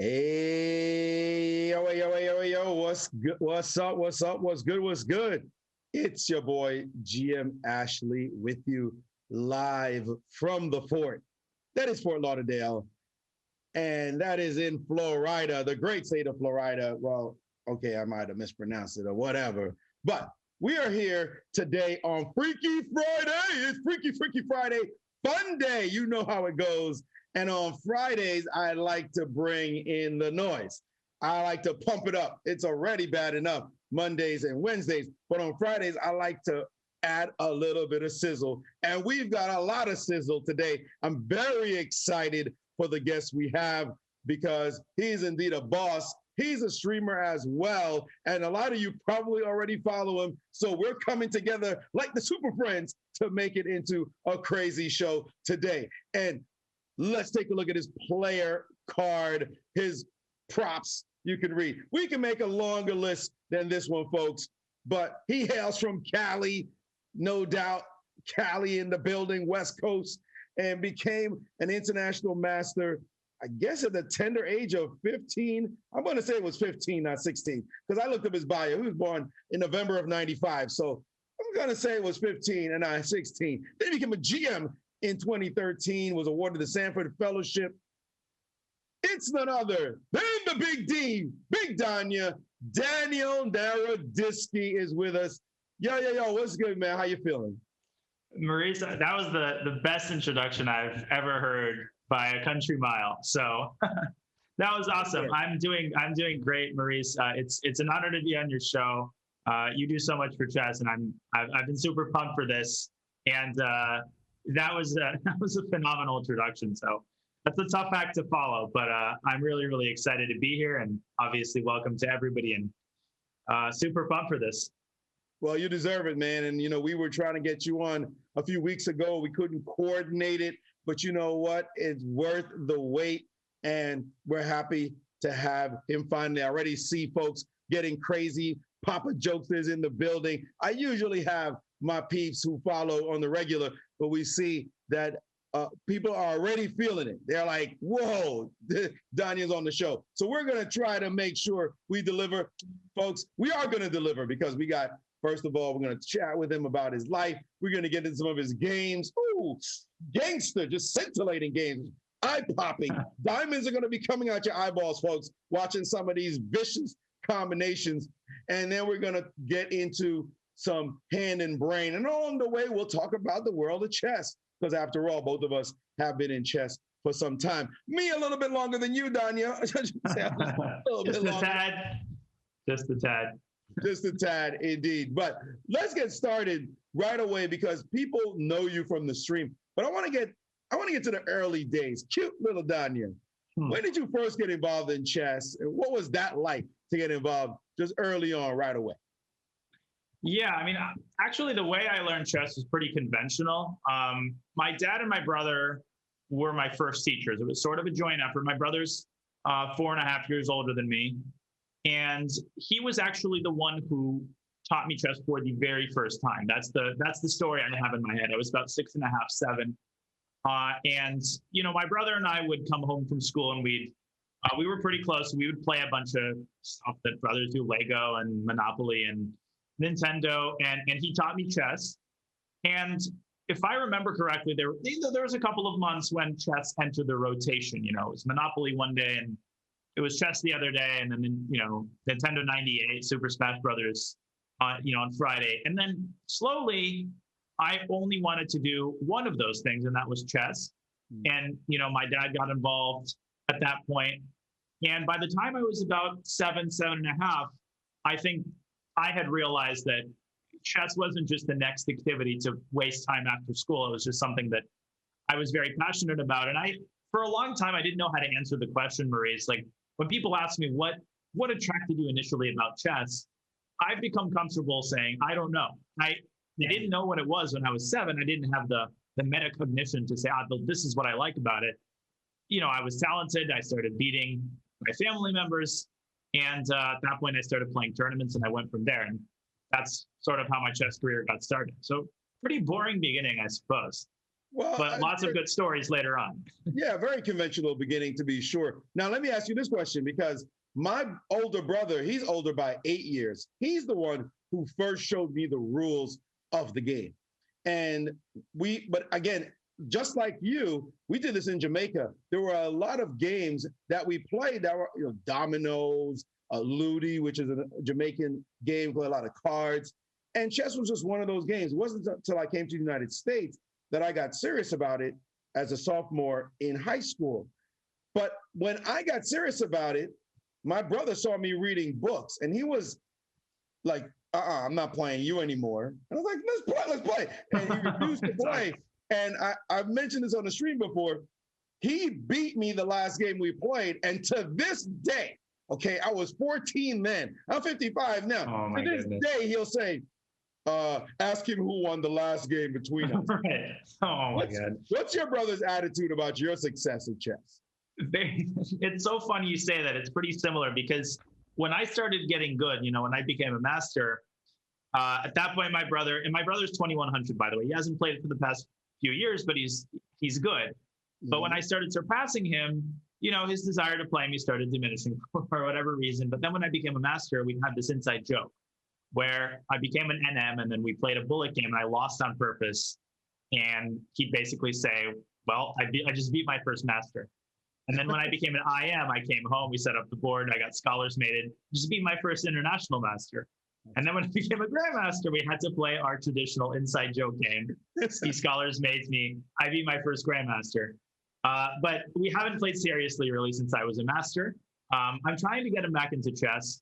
Hey, yo, hey, yo, hey, yo, hey, yo, what's good? What's up? What's up? What's good? What's good? It's your boy, GM Ashley, with you live from the fort. That is Fort Lauderdale, and that is in Florida, the great state of Florida. Well, okay, I might have mispronounced it or whatever, but we are here today on Freaky Friday. It's Freaky Friday, fun day. You know how it goes. And on Fridays, I like to bring in the noise. I like to pump it up. It's already bad enough Mondays and Wednesdays, but on Fridays, I like to add a little bit of sizzle. And we've got a lot of sizzle today. I'm very excited for the guest we have because he's indeed a boss. He's a streamer as well. And a lot of you probably already follow him. So we're coming together like the Super Friends to make it into a crazy show today. And let's take a look at his player card, his props you can read. We can make a longer list than this one, folks, but he hails from Cali, no doubt. Cali in the building, West Coast, and became an international master, I guess at the tender age of 15. I'm going to say it was 15, not 16, because I looked up his bio. He was born in November of 95. So I'm going to say it was 15 and not 16. Then he became a GM in 2013, was awarded the Sanford Fellowship. It's none other than the Big D, Big Danya. Daniel Naroditsky is with us. Yo, what's good, man? How you feeling? Maurice, that was the best introduction I've ever heard by a country mile. So that was awesome. I'm doing great, Maurice. It's an honor to be on your show. You do so much for chess, and I've been super pumped for this. And that was a phenomenal introduction. So that's a tough act to follow, but I'm really excited to be here, and obviously welcome to everybody, and super pumped for this. Well, you deserve it, man. And we were trying to get you on a few weeks ago. We couldn't coordinate it, but you know what? It's worth the wait, and we're happy to have him finally. I already see folks getting crazy. Papa Jokes is in the building. I usually have my peeps who follow on the regular, but we see that people are already feeling it. They're like, whoa, Danya's on the show. So we're going to try to make sure we deliver. Folks, we are going to deliver because we got, first of all, we're going to chat with him about his life. We're going to get into some of his games. Ooh, gangster, just scintillating games. Eye-popping. Diamonds are going to be coming out your eyeballs, folks, watching some of these vicious combinations. And then we're going to get into some hand and brain. And on the way, we'll talk about the world of chess, because after all, both of us have been in chess for some time. Me a little bit longer than you, Danya. Just a tad, indeed. But let's get started right away because people know you from the stream. But I want to get to the early days. Cute little Danya. When did you first get involved in chess? And what was that like to get involved just early on, right away? Yeah, I mean, actually, the way I learned chess was pretty conventional. My dad and my brother were my first teachers. It was sort of a joint effort. My brother's 4.5 years older than me, and he was actually the one who taught me chess for the very first time. That's the story I have in my head. I was about 6.5, 7, and my brother and I would come home from school, and we were pretty close. We would play a bunch of stuff that brothers do, Lego and Monopoly and Nintendo, and he taught me chess. And if I remember correctly, there was a couple of months when chess entered the rotation. It was Monopoly one day, and it was chess the other day, and then Nintendo 98, Super Smash Brothers, on Friday. And then slowly, I only wanted to do one of those things, and that was chess. And my dad got involved at that point. And by the time I was about 7.5, I think I had realized that chess wasn't just the next activity to waste time after school. It was just something that I was very passionate about. And for a long time, I didn't know how to answer the question, Maurice. Like when people ask me what attracted you initially about chess, I've become comfortable saying, I don't know. I didn't know what it was when I was 7. I didn't have the metacognition to say, this is what I like about it. I was talented. I started beating my family members. And at that point, I started playing tournaments, and I went from there. And that's sort of how my chess career got started. So pretty boring beginning, I suppose. Well, but lots of good stories later on. yeah, very conventional beginning to be sure. Now, let me ask you this question because my older brother, he's older by 8 years. He's the one who first showed me the rules of the game. And but again, just like you, we did this in Jamaica. There were a lot of games that we played that were, dominoes, Ludi, which is a Jamaican game with a lot of cards. And chess was just one of those games. It wasn't until I came to the United States that I got serious about it as a sophomore in high school. But when I got serious about it, my brother saw me reading books and he was like, I'm not playing you anymore. And I was like, let's play. And he refused to play. And I've mentioned this on the stream before. He beat me the last game we played. And to this day, okay, I was 14 then. I'm 55 now. Oh, to this day, he'll say, ask him who won the last game between us. Right. Oh my God. What's your brother's attitude about your success in chess? It's so funny you say that. It's pretty similar because when I started getting good, when I became a master, at that point, my brother's 2100, by the way. He hasn't played it for the past few years, but he's good. Mm-hmm. But when I started surpassing him, his desire to play me started diminishing for whatever reason. But then when I became a master, we had this inside joke where I became an NM and then we played a bullet game and I lost on purpose. And he'd basically say, well, I just beat my first master. And then when I became an IM, I came home, we set up the board, I got scholars mated, just beat my first international master. And then when I became a grandmaster, we had to play our traditional inside joke game. He scholars made me, I beat my first grandmaster. But we haven't played seriously really since I was a master. I'm trying to get him back into chess.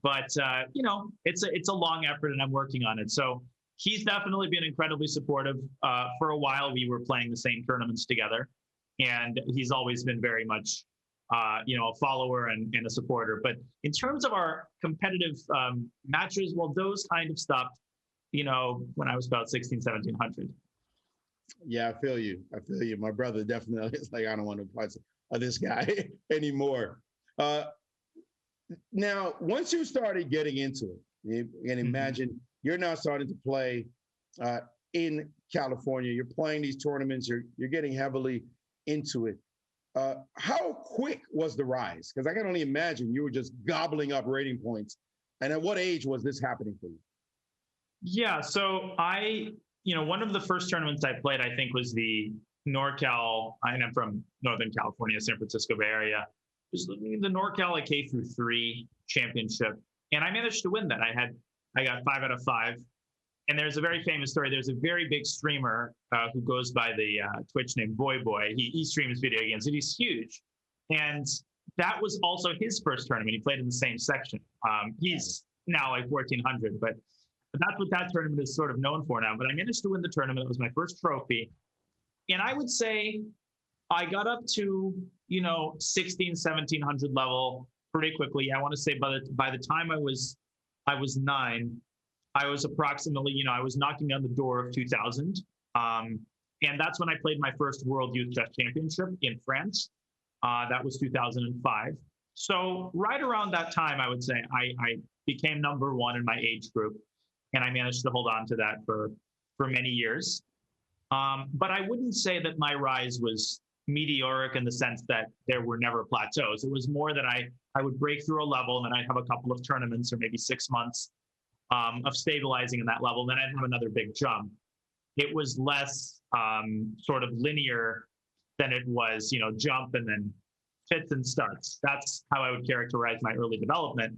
But it's a long effort and I'm working on it. So he's definitely been incredibly supportive. For a while, we were playing the same tournaments together. And he's always been very much, a follower and a supporter. But in terms of our competitive matches, well, those kind of stopped, when I was about 16, 1700. Yeah, I feel you. My brother definitely is like, I don't want to play this guy anymore. Now, once you started getting into it, and imagine you're now starting to play in California, you're playing these tournaments, you're getting heavily into it. How quick was the rise? Because I can only imagine you were just gobbling up rating points. And at what age was this happening for you? Yeah, so one of the first tournaments I played, I think, was the NorCal, and I'm from Northern California, San Francisco Bay Area. It was the NorCal K through 3 championship. And I managed to win that. I got 5 out of 5. And there's a very famous story. There's a very big streamer who goes by the Twitch name Boy. He streams video games and he's huge. And that was also his first tournament. He played in the same section. He's now like 1400, but that's what that tournament is sort of known for now. But I managed to win the tournament. It was my first trophy. And I would say I got up to, 16, 1700 level pretty quickly. I want to say by the time I was 9, I was approximately, I was knocking on the door of 2000. And that's when I played my first World Youth Chess Championship in France. That was 2005. So right around that time, I would say I became number 1 in my age group. And I managed to hold on to that for many years. But I wouldn't say that my rise was meteoric in the sense that there were never plateaus. It was more that I would break through a level and then I'd have a couple of tournaments or maybe 6 months of stabilizing in that level. Then I'd have another big jump. It was less sort of linear than it was, jump and then fits and starts. That's how I would characterize my early development.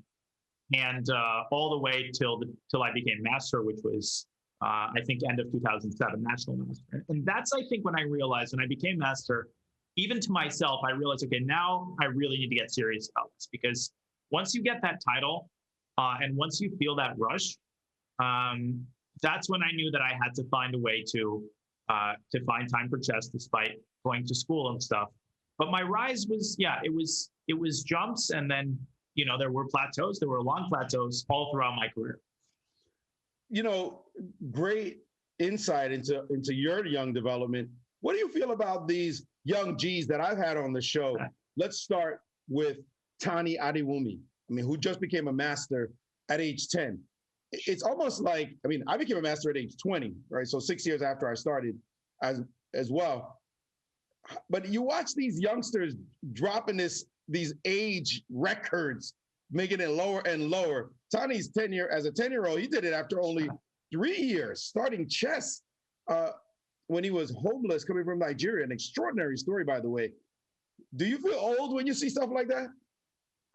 And all the way till I became master, which was, I think, end of 2007, national master. And that's, I think, when I realized when I became master, even to myself, I realized, okay, now I really need to get serious about this, because once you get that title and once you feel that rush, that's when I knew that I had to find a way to find time for chess despite going to school and stuff. But my rise was, it was jumps, and then there were plateaus. There were long plateaus all throughout my career. Great insight into your young development. What do you feel about these young G's that I've had on the show? Let's start with Tani Adewumi, who just became a master at age 10. It's almost like, I became a master at age 20, right? So 6 years after I started. as well. But you watch these youngsters dropping these age records, making it lower and lower. Tany's as a 10-year-old, he did it after only 3 years, starting chess when he was homeless coming from Nigeria. An extraordinary story, by the way. Do you feel old when you see stuff like that?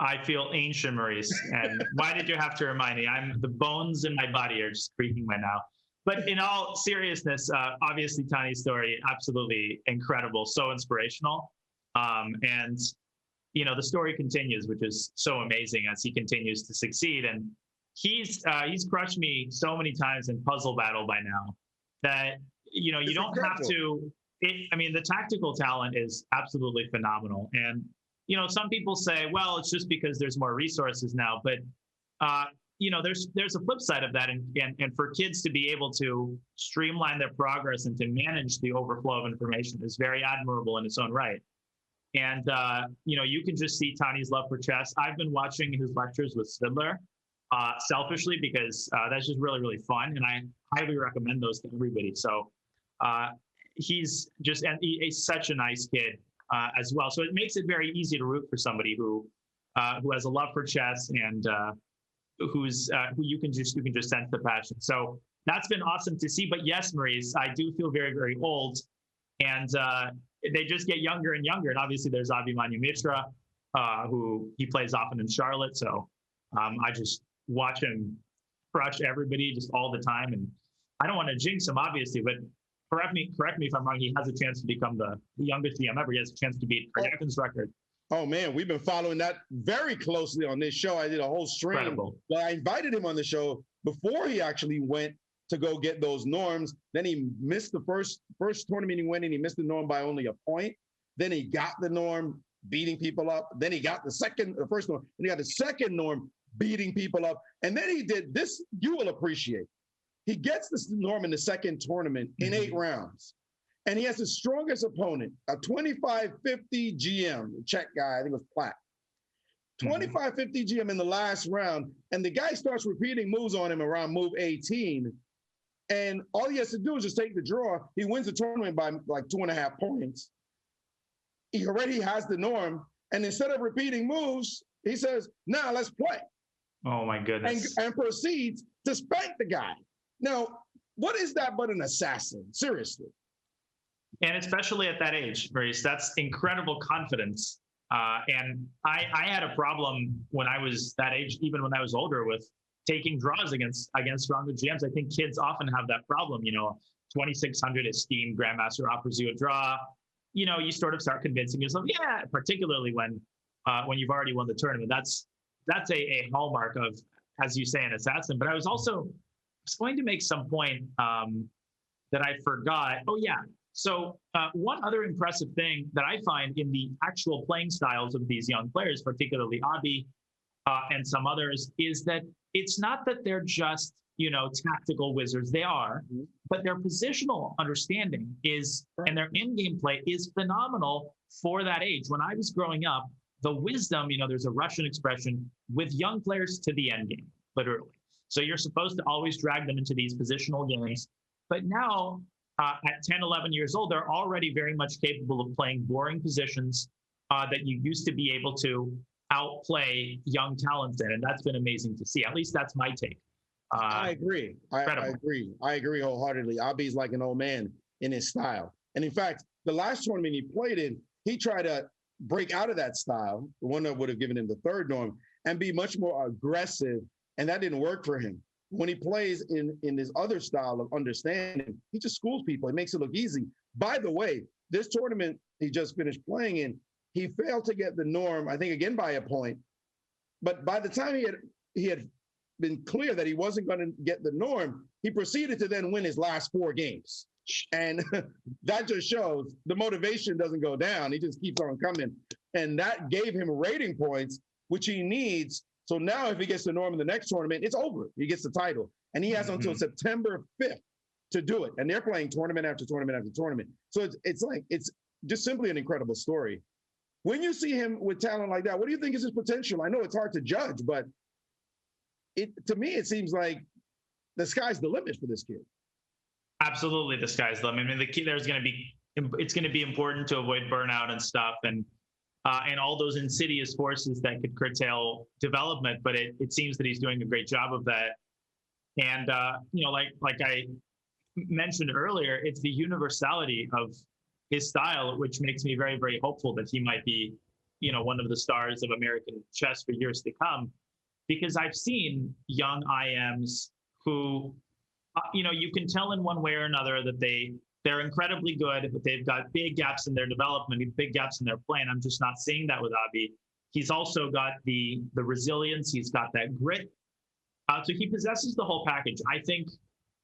I feel ancient, Maurice. And why did you have to remind me? The bones in my body are just creaking by now. But in all seriousness, obviously Tany's story, absolutely incredible, so inspirational. And the story continues, which is so amazing as he continues to succeed. And he's crushed me so many times in puzzle battle by now that you don't have to. The tactical talent is absolutely phenomenal. And some people say, well, it's just because there's more resources now, but there's a flip side of that, and for kids to be able to streamline their progress and to manage the overflow of information is very admirable in its own right. And you can just see Tany's love for chess. I've been watching his lectures with Svidler, selfishly, because that's just really, really fun, and I highly recommend those to everybody. So he's such a nice kid as well. So it makes it very easy to root for somebody who has a love for chess and who you can just sense the passion. So that's been awesome to see. But yes, Maurice, I do feel very, very old, and they just get younger and younger. And obviously there's Abhimanyu Mitra, who he plays often in Charlotte. So I just watch him crush everybody just all the time. And I don't want to jinx him, obviously, but correct me if I'm wrong. He has a chance to become the youngest GM ever. He has a chance to beat Yakin's record. Oh man, we've been following that very closely on this show. I did a whole stream. Incredible. Well, I invited him on the show before he actually went to go get those norms. Then he missed the first tournament he went in. He missed the norm by only a point. Then he got the norm, beating people up. Then he got the first norm. Then he got the second norm, beating people up. And then he did this. You will appreciate. He gets this norm in the second tournament in 8 rounds. And he has the strongest opponent, a 2550 GM, Czech guy, I think it was Platt. 2550 GM in the last round. And the guy starts repeating moves on him around move 18. And all he has to do is just take the draw. He wins the tournament by like 2.5 points. He already has the norm. And instead of repeating moves, he says, now let's play. Oh my goodness. And proceeds to spank the guy. Now, what is that but an assassin? Seriously. And especially at that age, Maurice, that's incredible confidence. And I had a problem when I was that age, even when I was older, with taking draws against stronger GMs. I think kids often have that problem. 2600 esteemed Grandmaster offers you a draw. You sort of start convincing yourself, yeah, particularly when you've already won the tournament. That's a hallmark of, as you say, an assassin. But I was going to make some point that I forgot. Oh, yeah. So one other impressive thing that I find in the actual playing styles of these young players, particularly Abhi and some others, is that it's not that they're just, tactical wizards. They are, but their positional understanding and their in-game play is phenomenal for that age. When I was growing up, the wisdom, there's a Russian expression, with young players to the end game, literally. So you're supposed to always drag them into these positional games. But now, at 10, 11 years old, they're already very much capable of playing boring positions that you used to be able to outplay young talents in. And that's been amazing to see. At least that's my take. I agree. I agree wholeheartedly. Abhi's like an old man in his style. And in fact, the last tournament he played in, he tried to break out of that style, the one that would have given him the third norm, and be much more aggressive. And that didn't work for him. When he plays in his other style of understanding, he just schools people. He makes it look easy. By the way, this tournament he just finished playing in, he failed to get the norm, I think, again by a point. But by the time he had been clear that he wasn't going to get the norm, he proceeded to then win his last 4 games. And that just shows the motivation doesn't go down. He just keeps on coming. And that gave him rating points, which he needs. So now if he gets the norm in the next tournament, it's over. He gets the title. And he has until September 5th to do it. And they're playing tournament after tournament after tournament. So it's just simply an incredible story. When you see him with talent like that, what do you think is his potential? I know it's hard to judge, but to me, it seems like the sky's the limit for this kid. Absolutely, the sky's the limit. I mean, the key there is going to be it's going to be important to avoid burnout and stuff, and all those insidious forces that could curtail development. But it seems that he's doing a great job of that. And like I mentioned earlier, it's the universality of his style, which makes me very, very hopeful that he might be, one of the stars of American chess for years to come. Because I've seen young IMs who, you can tell in one way or another that they're incredibly good, but they've got big gaps in their development, big gaps in their play. And I'm just not seeing that with Abi. He's also got the resilience. He's got that grit. So he possesses the whole package. I think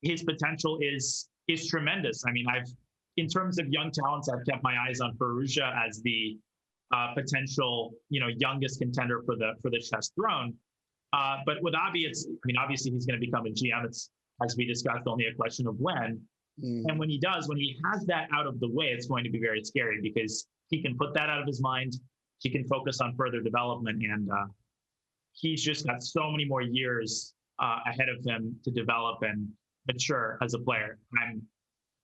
his potential is tremendous. I mean, in terms of young talents, I've kept my eyes on Perugia as the potential, youngest contender for the chess throne. But with Abi, obviously he's going to become a GM. It's, as we discussed, only a question of when. And when he has that out of the way, it's going to be very scary because he can put that out of his mind. He can focus on further development, and he's just got so many more years ahead of him to develop and mature as a player.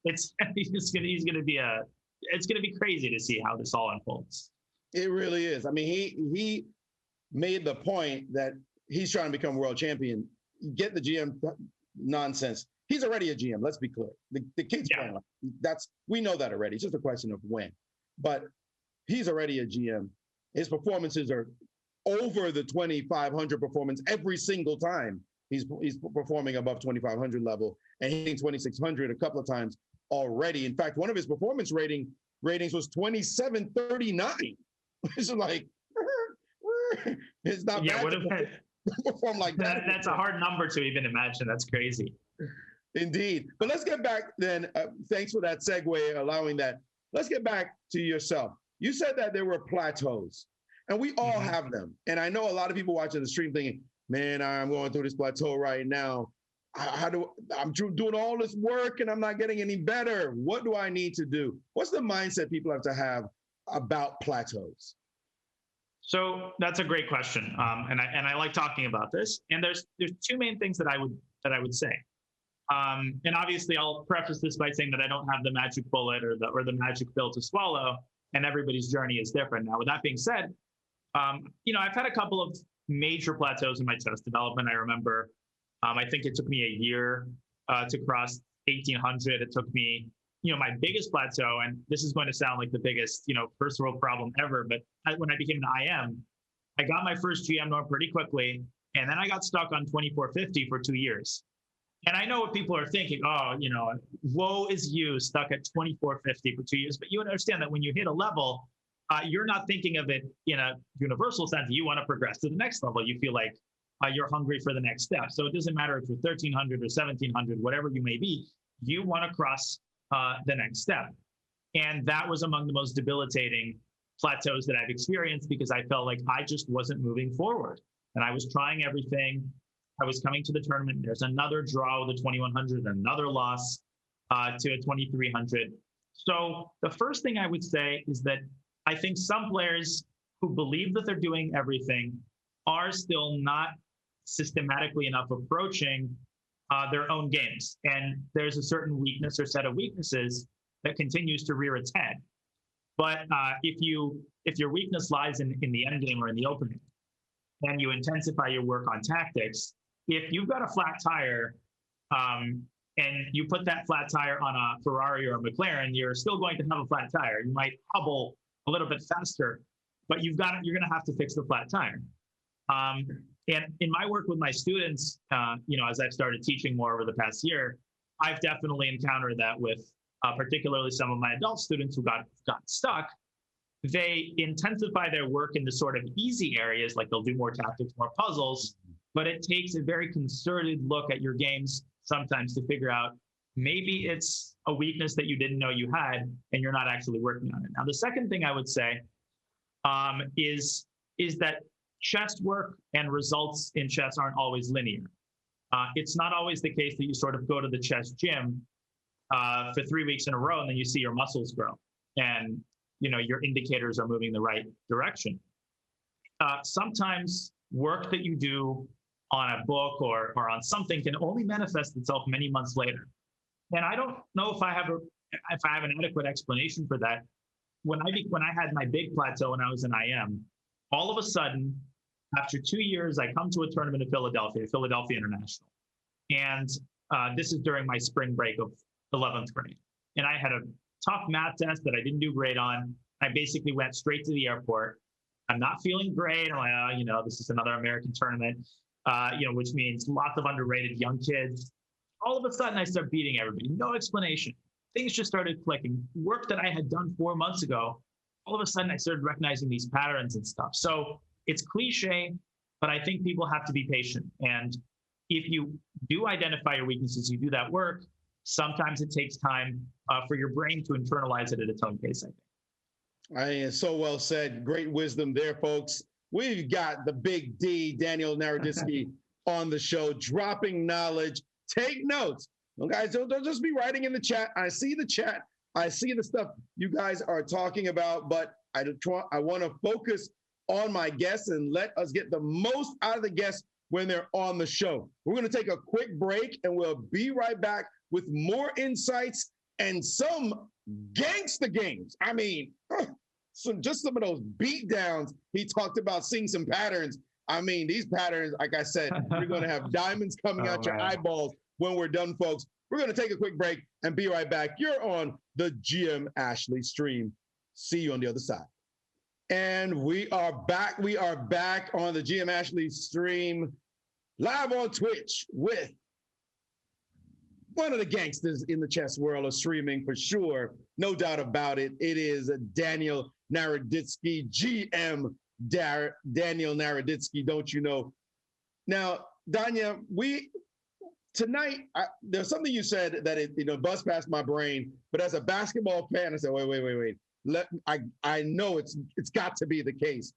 It's going to be crazy to see how this all unfolds. It really is. I mean, he made the point that he's trying to become world champion. Get the GM nonsense. He's already a GM. Let's be clear. The kid's playing. We know that already. It's just a question of when. But he's already a GM. His performances are over the 2,500 performance every single time. He's performing above 2,500 level and hitting 2,600 a couple of times already. In fact, one of his performance ratings was 2739. It's like, it's not bad to perform like that. That's a hard number to even imagine. That's crazy. Indeed. But let's get back then. Thanks for that segue, allowing that. Let's get back to yourself. You said that there were plateaus, and we all have them. And I know a lot of people watching the stream thinking, man, I'm going through this plateau right now. I'm doing all this work and I'm not getting any better. What do I need to do? What's the mindset people have to have about plateaus? So that's a great question, and I like talking about this. And there's two main things that I would say. And obviously, I'll preface this by saying that I don't have the magic bullet or the magic pill to swallow, and everybody's journey is different. Now, with that being said, I've had a couple of major plateaus in my chess development. I remember, I think it took me a year to cross 1,800. It took me, my biggest plateau, and this is going to sound like the biggest, first world problem ever, but when I became an IM, I got my first GM norm pretty quickly, and then I got stuck on 2450 for 2 years. And I know what people are thinking, woe is you, stuck at 2450 for 2 years. But you understand that when you hit a level, you're not thinking of it in a universal sense. You want to progress to the next level. You feel like you're hungry for the next step. So it doesn't matter if you're 1,300 or 1,700, whatever you may be, you want to cross the next step. And that was among the most debilitating plateaus that I've experienced because I felt like I just wasn't moving forward. And I was trying everything. I was coming to the tournament. There's another draw with a 2,100, another loss to a 2,300. So the first thing I would say is that I think some players who believe that they're doing everything are still not systematically enough approaching their own games. And there's a certain weakness or set of weaknesses that continues to rear its head. But if your weakness lies in the end game or in the opening, and you intensify your work on tactics, if you've got a flat tire and you put that flat tire on a Ferrari or a McLaren, you're still going to have a flat tire. You might hobble a little bit faster, but you're going to have to fix the flat tire. And in my work with my students, as I've started teaching more over the past year, I've definitely encountered that with particularly some of my adult students who got stuck. They intensify their work in the sort of easy areas, like they'll do more tactics, more puzzles, but it takes a very concerted look at your games sometimes to figure out maybe it's a weakness that you didn't know you had and you're not actually working on it. Now, the second thing I would say is that chess work and results in chess aren't always linear. It's not always the case that you sort of go to the chess gym for 3 weeks in a row and then you see your muscles grow and your indicators are moving the right direction. Sometimes work that you do on a book or on something can only manifest itself many months later. And I don't know if I have an adequate explanation for that. When I had my big plateau when I was in IM, all of a sudden, after 2 years, I come to a tournament in Philadelphia International, and this is during my spring break of 11th grade, and I had a tough math test that I didn't do great on. I basically went straight to the airport. I'm not feeling great. I'm like, this is another American tournament, which means lots of underrated young kids. All of a sudden, I start beating everybody. No explanation. Things just started clicking. Work that I had done 4 months ago, all of a sudden, I started recognizing these patterns and stuff. So it's cliche, but I think people have to be patient. And if you do identify your weaknesses, you do that work, sometimes it takes time for your brain to internalize it at its own pace, I think. So well said. Great wisdom there, folks. We've got the big D, Daniel Naroditsky, on the show, dropping knowledge. Take notes. Well, guys, don't just be writing in the chat. I see the chat. I see the stuff you guys are talking about, but I want to focus on my guests and let us get the most out of the guests when they're on the show. We're going to take a quick break, and we'll be right back with more insights and some gangster games. I mean, some of those beat downs. He talked about seeing some patterns. I mean, these patterns, like I said, you're going to have diamonds coming out your eyeballs when we're done, folks. We're going to take a quick break and be right back. You're on the GM Ashley stream. See you on the other side. And we are back. We are back on the GM Ashley stream, live on Twitch with one of the gangsters in the chess world of streaming for sure. No doubt about it. It is Daniel Naroditsky, GM Daniel Naroditsky, don't you know? Now, Danya, tonight, there's something you said that it buzzed past my brain, but as a basketball fan, I said, wait. I know it's got to be the case.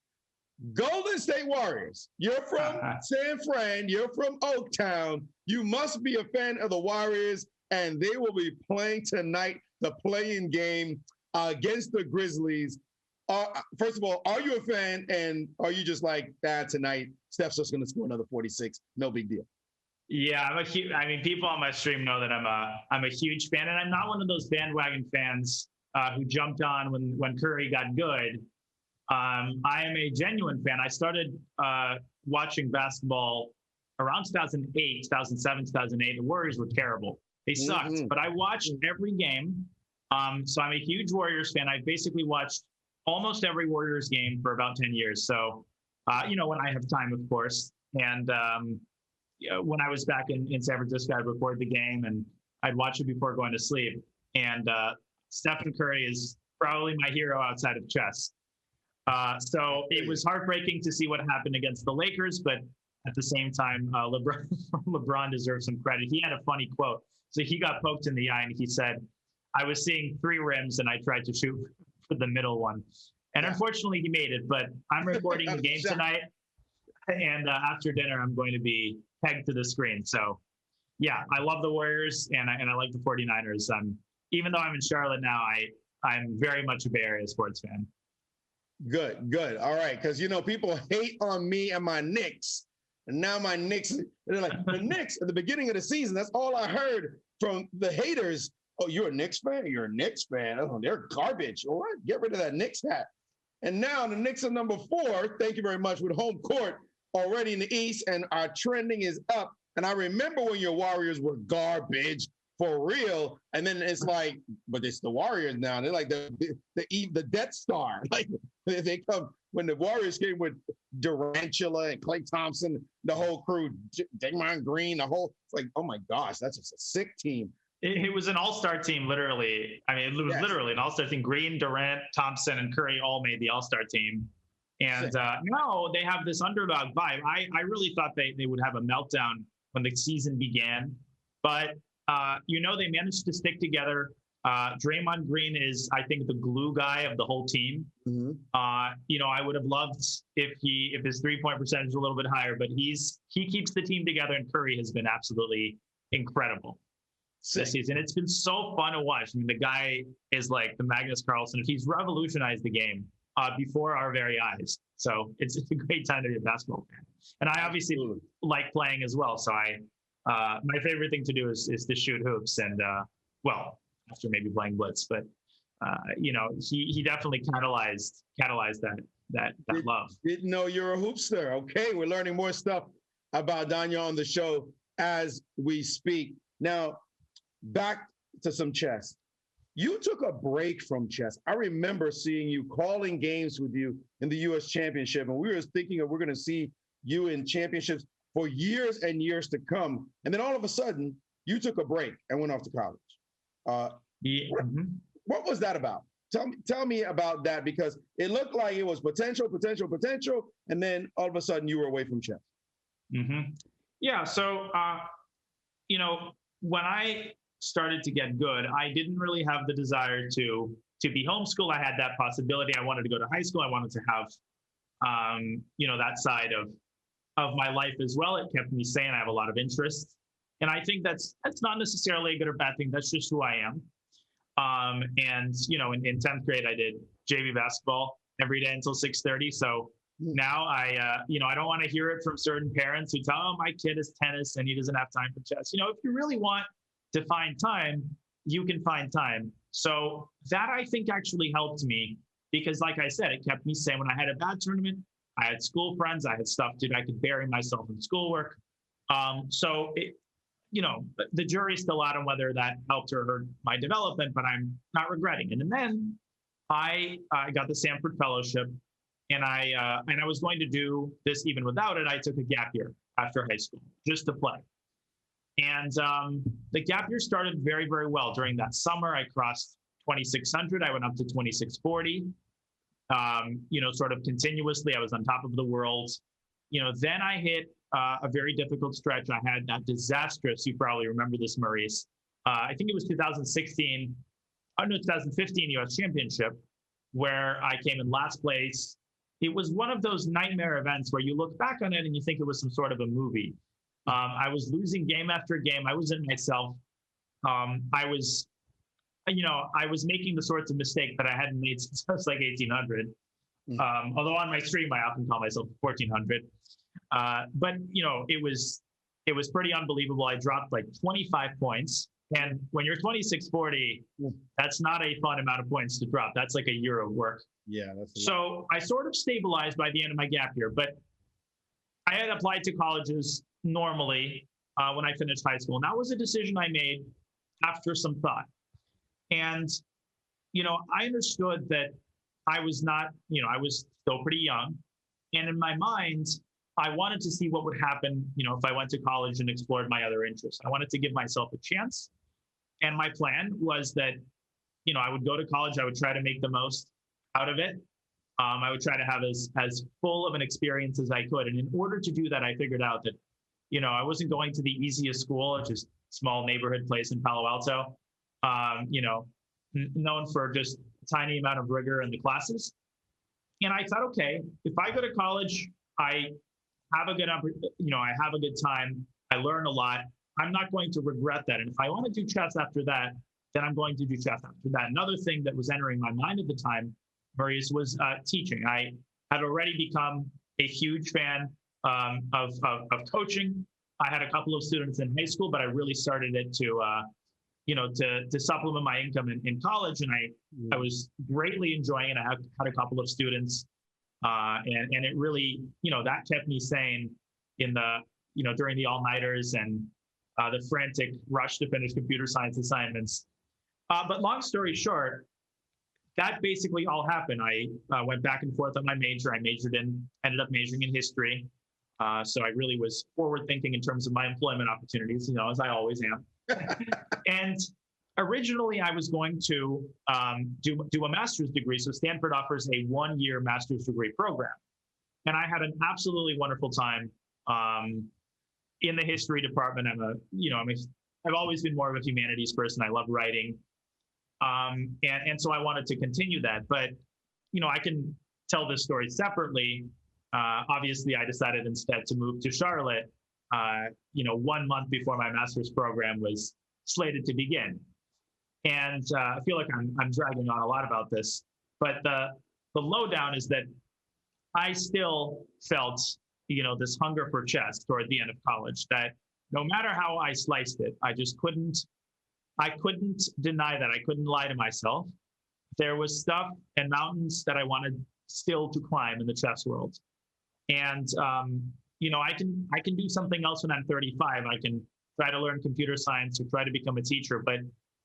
Golden State Warriors, you're from San Fran, you're from Oaktown. You must be a fan of the Warriors, and they will be playing tonight, the play-in game against the Grizzlies. First of all, are you a fan, and are you just like, tonight, Steph's just going to score another 46, no big deal? Yeah, people on my stream know that I'm a huge fan, and I'm not one of those bandwagon fans who jumped on when Curry got good. I am a genuine fan. I started watching basketball around 2008, 2007, 2008. The Warriors were terrible. They sucked, but I watched every game. So I'm a huge Warriors fan. I basically watched almost every Warriors game for about 10 years. So, when I have time, of course. And when I was back in San Francisco, I'd record the game and I'd watch it before going to sleep. And Stephen Curry is probably my hero outside of chess. So it was heartbreaking to see what happened against the Lakers, but at the same time, LeBron deserves some credit. He had a funny quote. So he got poked in the eye and he said, I was seeing 3 rims and I tried to shoot for the middle one. And unfortunately he made it, but I'm recording the game tonight. And after dinner, I'm going to be pegged to the screen. So yeah, I love the Warriors and I like the 49ers. Even though I'm in Charlotte now, I'm very much a Bay Area sports fan. Good. All right. Because, people hate on me and my Knicks. And now my Knicks, they're like, the Knicks at the beginning of the season, that's all I heard from the haters. Oh, you're a Knicks fan? You're a Knicks fan. Oh, they're garbage. All right, get rid of that Knicks hat. And now the Knicks are number 4. Thank you very much, with home court already in the East, and our trending is up. And I remember when your Warriors were garbage for real, and then it's like, but it's the Warriors now. They're like the Death Star. Like they come when the Warriors came with Durantula and Klay Thompson, the whole crew, Draymond Green, the whole. It's like, oh my gosh, that's just a sick team. It was an all-star team, literally. I mean, it was literally an all-star team. Green, Durant, Thompson, and Curry all made the all-star team. And no, they have this underdog vibe. I really thought they would have a meltdown when the season began. But, they managed to stick together. Draymond Green is, I think, the glue guy of the whole team. Mm-hmm. I would have loved if his three-point percentage was a little bit higher, but he keeps the team together, and Curry has been absolutely incredible this season. It's been so fun to watch. I mean, the guy is like the Magnus Carlsen. He's revolutionized the game before our very eyes. So it's a great time to be a basketball fan. And I obviously like playing as well. So my favorite thing to do is to shoot hoops. And well, after maybe playing Blitz, but he definitely catalyzed that love. Didn't know you're a hoopster. Okay, we're learning more stuff about Danya on the show as we speak. Now, back to some chess. You took a break from chess. I remember seeing you calling games with you in the U.S. Championship, and we were thinking we're going to see you in championships for years and years to come. And then all of a sudden, you took a break and went off to college. Yeah. What was that about? Tell me about that, because it looked like it was potential, and then all of a sudden you were away from chess. Yeah. So, when I started to get good, I didn't really have the desire to be homeschooled. I had that possibility. I wanted to go to high school. I wanted to have, that side of my life as well. It kept me sane. I have a lot of interests, and I think that's not necessarily a good or bad thing. That's just who I am. And in 10th grade, I did JV basketball every day until 6:30. So now I don't want to hear it from certain parents who tell, oh, my kid is tennis and he doesn't have time for chess. If you really want to find time, you can find time. So that, I think, actually helped me, because like I said, it kept me sane. When I had a bad tournament, I had school friends, I had stuff to do. I could bury myself in schoolwork. So the jury's still out on whether that helped or hurt my development, but I'm not regretting it. And then I got the Sanford Fellowship, and I was going to do this even without it. I took a gap year after high school just to play. And the gap year started very, very well. During that summer, I crossed 2,600. I went up to 2,640. Sort of continuously, I was on top of the world. Then I hit a very difficult stretch. I had that disastrous, you probably remember this, Maurice. I think it was 2015 U.S. Championship, where I came in last place. It was one of those nightmare events where you look back on it and you think it was some sort of a movie. I was losing game after game. I wasn't myself. I was making the sorts of mistakes that I hadn't made since I was like 1,800. Although on my stream, I often call myself 1,400. But it was pretty unbelievable. I dropped like 25 points. And when you're 2,640, that's not a fun amount of points to drop. That's like a year of work. Yeah. So I sort of stabilized by the end of my gap year, but I had applied to colleges normally when I finished high school. And that was a decision I made after some thought. And, I understood that I was not, I was still pretty young. And in my mind, I wanted to see what would happen, if I went to college and explored my other interests. I wanted to give myself a chance. And my plan was that, I would go to college. I would try to make the most out of it. I would try to have as full of an experience as I could. And in order to do that, I figured out that, I wasn't going to the easiest school, just small neighborhood place in Palo Alto, known for just a tiny amount of rigor in the classes. And I thought, okay, if I go to college, I have a good time. I learn a lot. I'm not going to regret that. And if I want to do chess after that, then I'm going to do chess after that. Another thing that was entering my mind at the time, Maurice, was teaching. I had already become a huge fan of coaching. I had a couple of students in high school, but I really started it to supplement my income in college. And I was greatly enjoying it. I had a couple of students. And it really, that kept me sane in the, during the all-nighters and the frantic rush to finish computer science assignments. But long story short, that basically all happened. I went back and forth on my major. I ended up majoring in history. So I really was forward thinking in terms of my employment opportunities, as I always am. And originally I was going to do a master's degree. So Stanford offers a 1-year master's degree program. And I had an absolutely wonderful time in the history department. I've always been more of a humanities person. I love writing. And so I wanted to continue that, but, I can tell this story separately. Obviously I decided instead to move to Charlotte, 1 month before my master's program was slated to begin. And I feel like I'm dragging on a lot about this, but the lowdown is that I still felt, this hunger for chess toward the end of college, that no matter how I sliced it, I just couldn't I couldn't deny that. I couldn't lie to myself. There was stuff and mountains that I wanted still to climb in the chess world. And I can do something else when I'm 35. I can try to learn computer science or try to become a teacher. But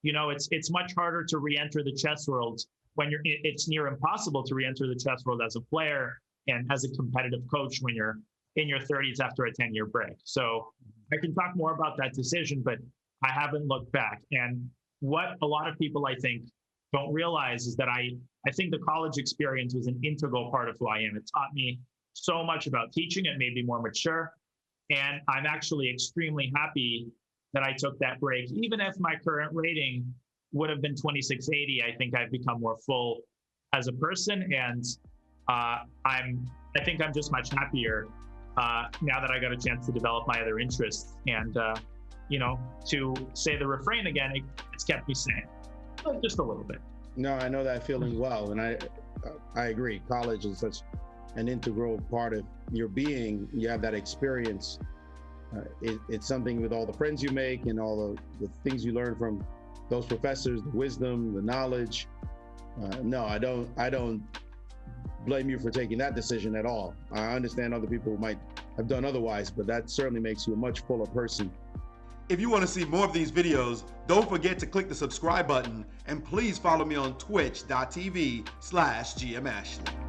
it's much harder to re-enter the chess world when it's near impossible to re-enter the chess world as a player and as a competitive coach when you're in your 30s after a 10-year break. So I can talk more about that decision, but I haven't looked back. And what a lot of people, I think, don't realize is that I think the college experience was an integral part of who I am. It taught me so much about teaching. It made me more mature. And I'm actually extremely happy that I took that break. Even if my current rating would have been 2680, I think I've become more full as a person. And I think I'm just much happier now that I got a chance to develop my other interests. And, to say the refrain again, it's kept me sane. Just a little bit. No, I know that feeling well. And I agree. College is such an integral part of your being. You have that experience. It's something with all the friends you make and all the things you learn from those professors, the wisdom, the knowledge. No, I don't blame you for taking that decision at all. I understand other people might have done otherwise, but that certainly makes you a much fuller person. If you want to see more of these videos, don't forget to click the subscribe button and please follow me on twitch.tv/GMAshley.